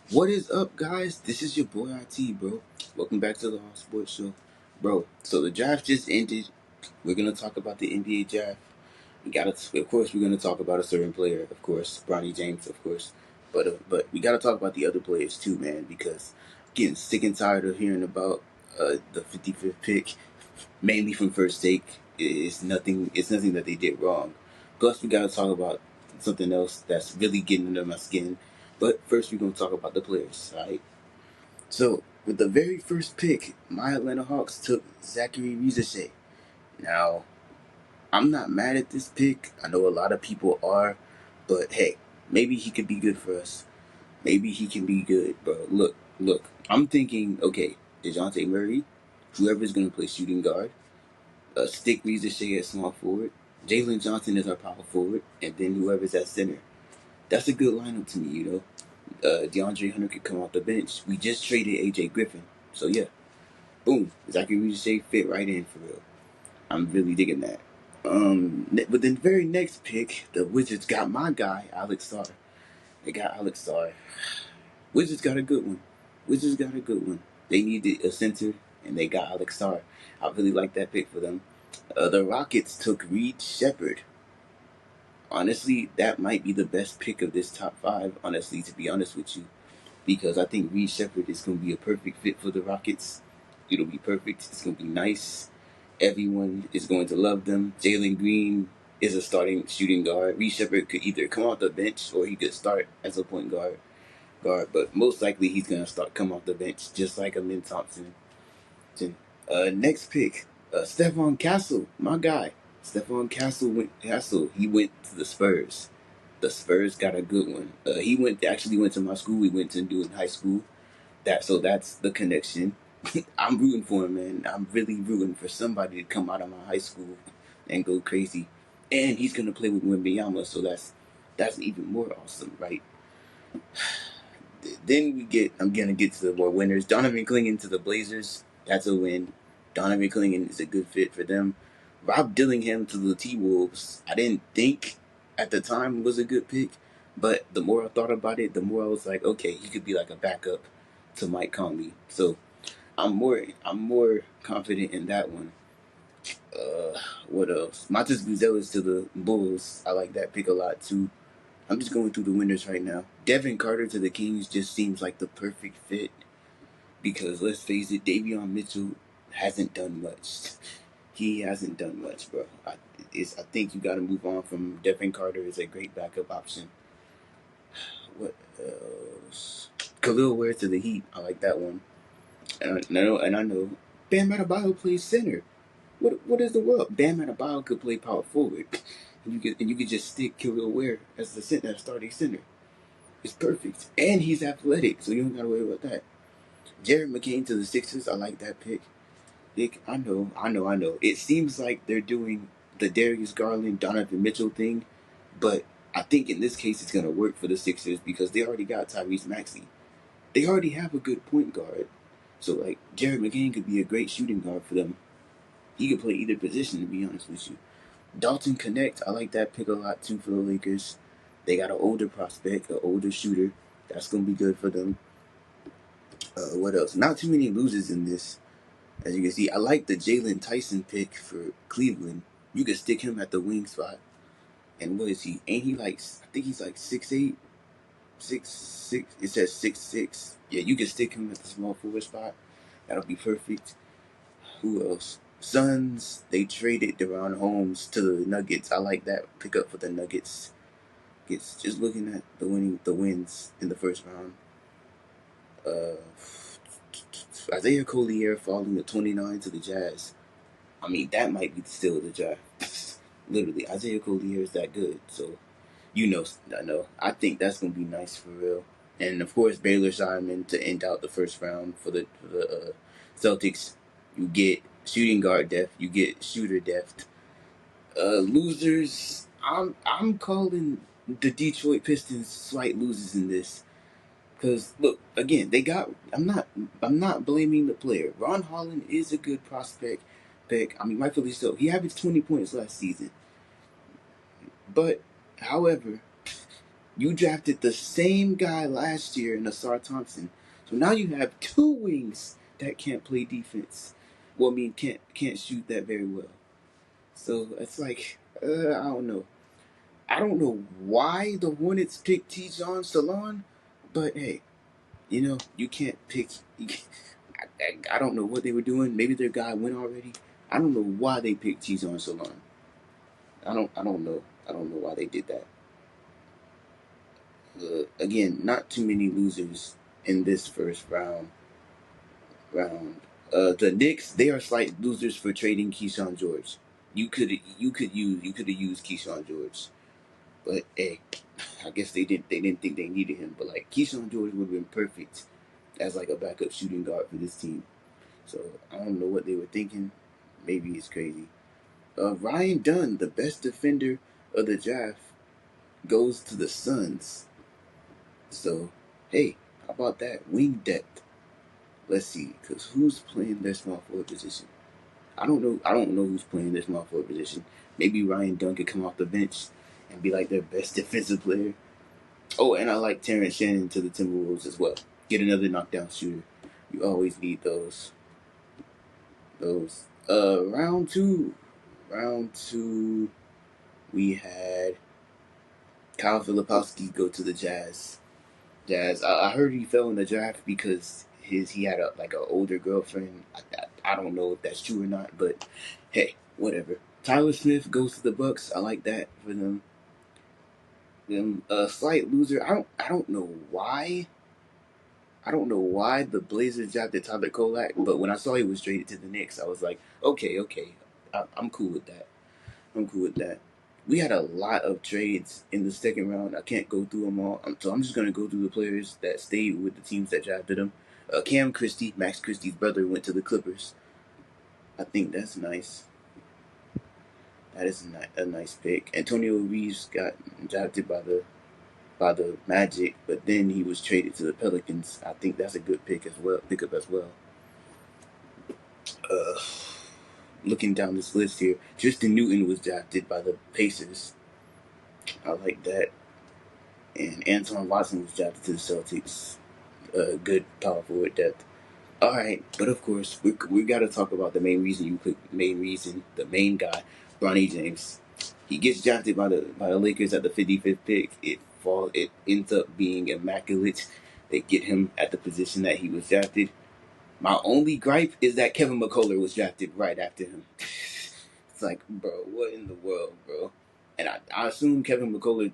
What is up, guys? This is your boy IT, bro. Welcome back to the Hall Sports Show, bro. So the draft just ended. We're gonna talk about the NBA draft. Of course, we're gonna talk about a certain player, of course, Bronny James, of course. But we gotta talk about the other players too, man, because I'm getting sick and tired of hearing about the 55th pick, mainly from First Take. It's nothing. It's nothing that they did wrong. Plus, we gotta talk about something else that's really getting under my skin. But first, we're gonna talk about the players, alright? So, with the very first pick, my Atlanta Hawks took Zachary Risachet. Now, I'm not mad at this pick. I know a lot of people are, but hey, maybe he could be good for us. Maybe he can be good, bro. Look. I'm thinking, okay, DeJounte Murray, whoever's gonna play shooting guard, stick Risachet at small forward. Jalen Johnson is our power forward, and then whoever's at center. That's a good lineup to me, you know. DeAndre Hunter could come off the bench. We just traded AJ Griffin, so yeah, boom, Zachary Risachet fit right in for real. I'm really digging that. But the very next pick, the Wizards got my guy, Alex Starr. They got Alex Starr. Wizards got a good one. Wizards got a good one. They needed a center, and they got Alex Starr. I really like that pick for them. The Rockets took Reed Shepard. Honestly, that might be the best pick of this top five, honestly, to be honest with you. Because I think Reed Shepard is going to be a perfect fit for the Rockets. It'll be perfect. It's going to be nice. Everyone is going to love them. Jalen Green is a starting shooting guard. Reed Shepard could either come off the bench or he could start as a point guard. But most likely he's going to come off the bench, just like Amin Thompson. Next pick, Stephon Castle, my guy. Stephon Castle. He went to the Spurs. The Spurs got a good one. He actually went to my school. We went to do in high school. That's the connection. I'm rooting for him, man. I'm really rooting for somebody to come out of my high school and go crazy. And he's gonna play with Wembanyama, so that's even more awesome, right? Then I'm gonna get to the more winners. Donovan Clingan to the Blazers. That's a win. Donovan Clingan is a good fit for them. Rob Dillingham to the T-Wolves. I didn't think at the time was a good pick, but the more I thought about it, the more I was like, okay, he could be like a backup to Mike Conley. So I'm more confident in that one. What else? Matas Buzelis to the Bulls. I like that pick a lot too. I'm just going through the winners right now. Devin Carter to the Kings just seems like the perfect fit because let's face it, Davion Mitchell hasn't done much. He hasn't done much, bro. I think you got to move on from Devin Carter is a great backup option. What else? Khalil Ware to the Heat. I like that one. And I know Bam Adebayo plays center. What is the world? Bam Adebayo could play power forward, and you could just stick Khalil Ware as the center, as starting center. It's perfect, and he's athletic, so you don't gotta worry about that. Jared McCain to the Sixers. I like that pick. Dick, I know. It seems like they're doing the Darius Garland, Donovan Mitchell thing, but I think in this case it's gonna work for the Sixers because they already got Tyrese Maxey. They already have a good point guard. So like Jared McCain could be a great shooting guard for them. He could play either position, to be honest with you. Dalton Connect, I like that pick a lot too for the Lakers. They got an older prospect, an older shooter. That's gonna be good for them. What else? Not too many losers in this. As you can see, I like the Jalen Tyson pick for Cleveland. You could stick him at the wing spot. And what is he? Ain't he like? I think he's like 6'8", 6'6". It says 6'6". Yeah, you could stick him at the small forward spot. That'll be perfect. Who else? Suns, they traded Deron Holmes to the Nuggets. I like that pickup for the Nuggets. It's just looking at the wins in the first round. Uh, Isaiah Collier falling to 29 to the Jazz. I mean, that might be still the draft. Literally, Isaiah Collier is that good. So, I know. I think that's gonna be nice for real. And of course, Baylor Simon to end out the first round for the Celtics. You get shooting guard depth. You get shooter depth. Losers. I'm calling the Detroit Pistons slight losers in this. Cause look again, they got. I'm not blaming the player. Ron Holland is a good prospect pick. I mean, rightfully so. He averaged 20 points last season. But, however, You drafted the same guy last year in Asar Thompson. So now you have two wings that can't play defense. Well, I mean, can't shoot that very well. So it's like, I don't know. I don't know why the Hornets picked Tijon Salon, but hey, you can't pick. I don't know what they were doing. Maybe their guy went already. I don't know why they picked Tijon Salon. I don't know. I don't know why they did that. Again, not too many losers in this first round. The Knicks, they are slight losers for trading Keyshawn George. You could have used Keyshawn George, but hey, I guess they didn't think they needed him. But like Keyshawn George would have been perfect as like a backup shooting guard for this team. So I don't know what they were thinking. Maybe it's crazy. Ryan Dunn, the best defender of the draft, goes to the Suns. So hey, how about that wing depth? Let's see, because who's playing their small forward position? I don't know. I don't know who's playing their small forward position. Maybe Ryan Dunn could come off the bench and be like their best defensive player. Oh, and I like Terrence Shannon to the Timberwolves as well. Get another knockdown shooter. You always need those. Round two. Round two, we had Kyle Filipowski go to the Jazz. I heard he fell in the draft because he had like an older girlfriend. I don't know if that's true or not, but hey, whatever. Tyler Smith goes to the Bucks. I like that for them. A slight loser. I don't know why. I don't know why the Blazers drafted Tyler Kolak, but when I saw he was traded to the Knicks, I was like, okay, I'm cool with that. I'm cool with that. We had a lot of trades in the second round. I can't go through them all, so I'm just gonna go through the players that stayed with the teams that drafted them. Cam Christie, Max Christie's brother, went to the Clippers. I think that's nice. That is a nice pick. Antonio Reeves got drafted by the Magic, but then he was traded to the Pelicans. I think that's a good pickup as well. Uh, Looking down this list here, Tristan Newton was drafted by the Pacers. I like that. And Anton Watson was drafted to the Celtics. Good power forward depth. All right, but of course we got to talk about the main reason the main guy, Bronny James. He gets drafted by the Lakers at the 55th pick. It ends up being immaculate. They get him at the position that he was drafted. My only gripe is that Kevin McCullough was drafted right after him. It's like, bro, what in the world, bro? And I assume Kevin McCullough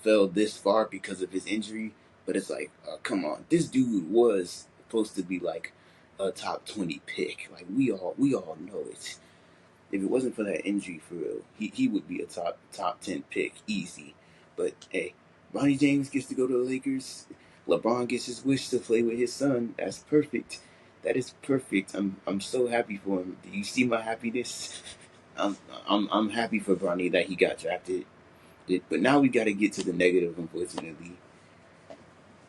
fell this far because of his injury, but it's like, come on, this dude was supposed to be like a top 20 pick. Like we all know it. If it wasn't for that injury, for real, he would be a top 10 pick easy. But hey, Bronny James gets to go to the Lakers. LeBron gets his wish to play with his son. That's perfect. That is perfect. I'm so happy for him. Do you see my happiness? I'm happy for Bronny that he got drafted. But now we got to get to the negative. Unfortunately,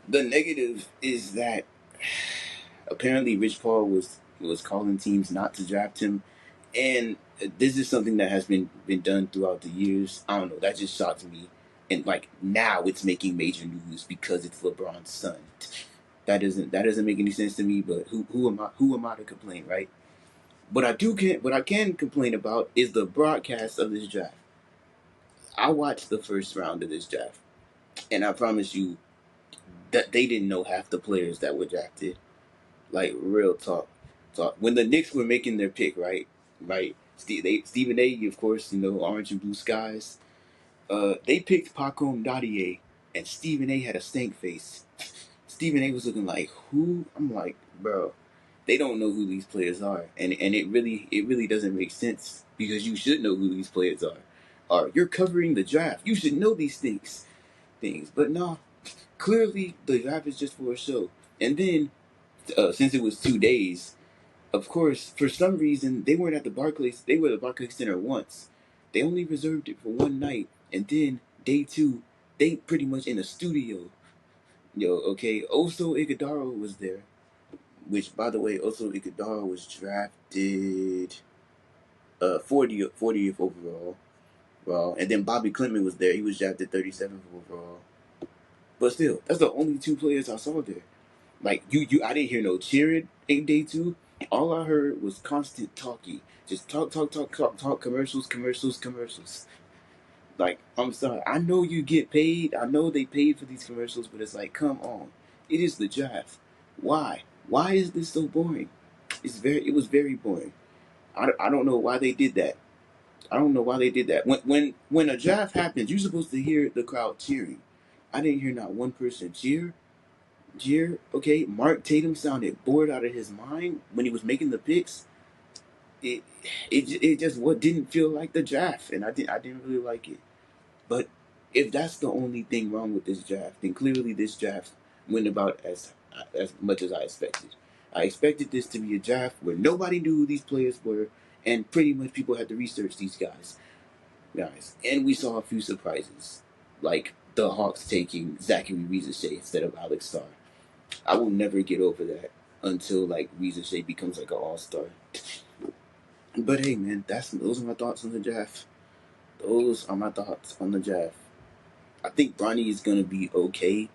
the negative is that apparently Rich Paul was calling teams not to draft him, and this is something that has been done throughout the years. I don't know. That just shocked me, and like now it's making major news because it's LeBron's son. That doesn't make any sense to me. But who am I to complain, right? What I can complain about is the broadcast of this draft. I watched the first round of this draft, and I promise you that they didn't know half the players that were drafted. Like real talk. When the Knicks were making their pick, right. Stephen A. Of course, Orange and Blue Skies. They picked Pacom Dadier, and Stephen A. had a stank face. Stephen A. was looking like who? I'm like, bro, they don't know who these players are, and it really doesn't make sense because you should know who these players are. You're covering the draft. You should know these things, but no, clearly the draft is just for a show. And then since it was 2 days, of course, for some reason they weren't at the Barclays. They were at the Barclays Center once. They only reserved it for one night, and then day two, they pretty much in a studio. Okay, Oso Iguodala was there, which by the way, Oso Iguodala was drafted 40th overall. Well, and then Bobby Clement was there. He was drafted 37th overall. But still, that's the only two players I saw there. Like I didn't hear no cheering in day two. All I heard was constant talking. Just talk, talk, talk, talk, talk. Commercials, commercials, commercials. Like, I'm sorry. I know you get paid. I know they paid for these commercials, but it's like, come on. It is the draft. Why? Why is this so boring? It was very boring. I don't know why they did that. I don't know why they did that. When a draft happens, you're supposed to hear the crowd cheering. I didn't hear not one person cheer. Okay, Mark Tatum sounded bored out of his mind when he was making the picks. It it just what didn't feel like the draft, and I didn't really like it. But if that's the only thing wrong with this draft, then clearly this draft went about as much as I expected. I expected this to be a draft where nobody knew who these players were, and pretty much people had to research these guys. And we saw a few surprises, like the Hawks taking Zachary Shea instead of Alex Starr. I will never get over that until like Shea becomes like an all-star. But hey, man, those are my thoughts on the draft. Those are my thoughts on the draft. I think Bronny is gonna be okay.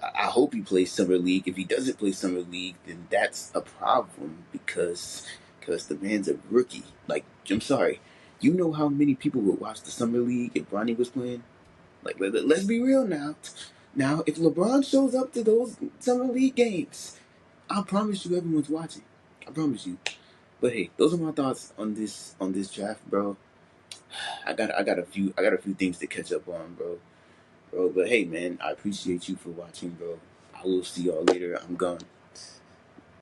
I hope he plays summer league. If he doesn't play summer league, then that's a problem because the man's a rookie. Like, I'm sorry, you know how many people would watch the summer league if Bronny was playing? Like, let's be real now. Now, if LeBron shows up to those summer league games, I promise you, everyone's watching. I promise you. But hey, those are my thoughts on this draft, bro. I got a few things to catch up on, bro. But hey, man, I appreciate you for watching, bro. I will see y'all later. I'm gone.